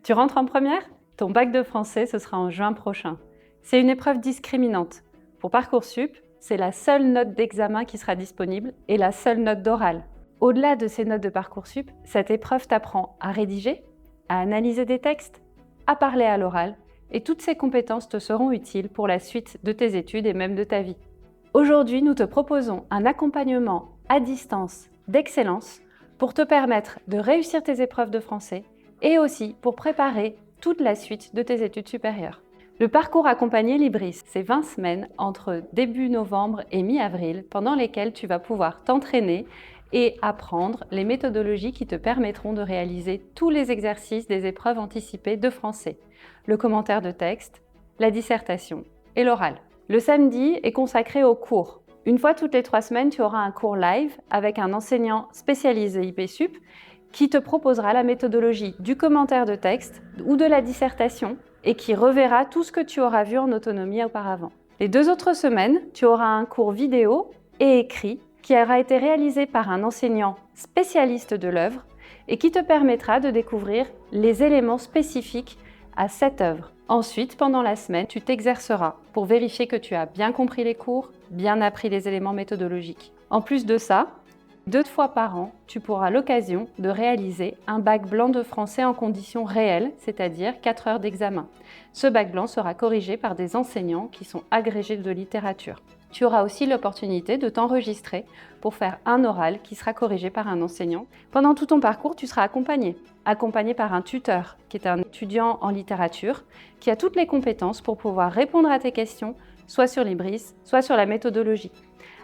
Tu rentres en première? Ton bac de français, ce sera en juin prochain. C'est une épreuve discriminante. Pour Parcoursup, c'est la seule note d'examen qui sera disponible et la seule note d'oral. Au-delà de ces notes de Parcoursup, cette épreuve t'apprend à rédiger, à analyser des textes, à parler à l'oral, et toutes ces compétences te seront utiles pour la suite de tes études et même de ta vie. Aujourd'hui, nous te proposons un accompagnement à distance d'excellence pour te permettre de réussir tes épreuves de français et aussi pour préparer toute la suite de tes études supérieures. Le parcours accompagné Libris, c'est 20 semaines entre début novembre et mi-avril pendant lesquelles tu vas pouvoir t'entraîner et apprendre les méthodologies qui te permettront de réaliser tous les exercices des épreuves anticipées de français, le commentaire de texte, la dissertation et l'oral. Le samedi est consacré aux cours. Une fois toutes les 3 semaines, tu auras un cours live avec un enseignant spécialisé IPSUP qui te proposera la méthodologie du commentaire de texte ou de la dissertation et qui reverra tout ce que tu auras vu en autonomie auparavant. Les 2 autres semaines, tu auras un cours vidéo et écrit qui aura été réalisé par un enseignant spécialiste de l'œuvre et qui te permettra de découvrir les éléments spécifiques à cette œuvre. Ensuite, pendant la semaine, tu t'exerceras pour vérifier que tu as bien compris les cours, bien appris les éléments méthodologiques. En plus de ça, 2 fois par an, tu pourras l'occasion de réaliser un bac blanc de français en conditions réelles, c'est-à-dire 4 heures d'examen. Ce bac blanc sera corrigé par des enseignants qui sont agrégés de littérature. Tu auras aussi l'opportunité de t'enregistrer pour faire un oral qui sera corrigé par un enseignant. Pendant tout ton parcours, tu seras accompagné par un tuteur qui est un étudiant en littérature qui a toutes les compétences pour pouvoir répondre à tes questions, soit sur Libris, soit sur la méthodologie.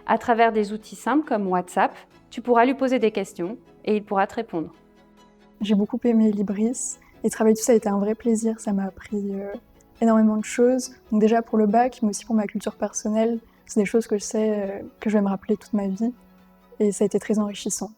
À travers des outils simples comme WhatsApp, tu pourras lui poser des questions et il pourra te répondre. J'ai beaucoup aimé Libris et travailler dessus, ça a été un vrai plaisir. Ça m'a appris énormément de choses. Donc déjà pour le bac, mais aussi pour ma culture personnelle. C'est des choses que je sais que je vais me rappeler toute ma vie et ça a été très enrichissant.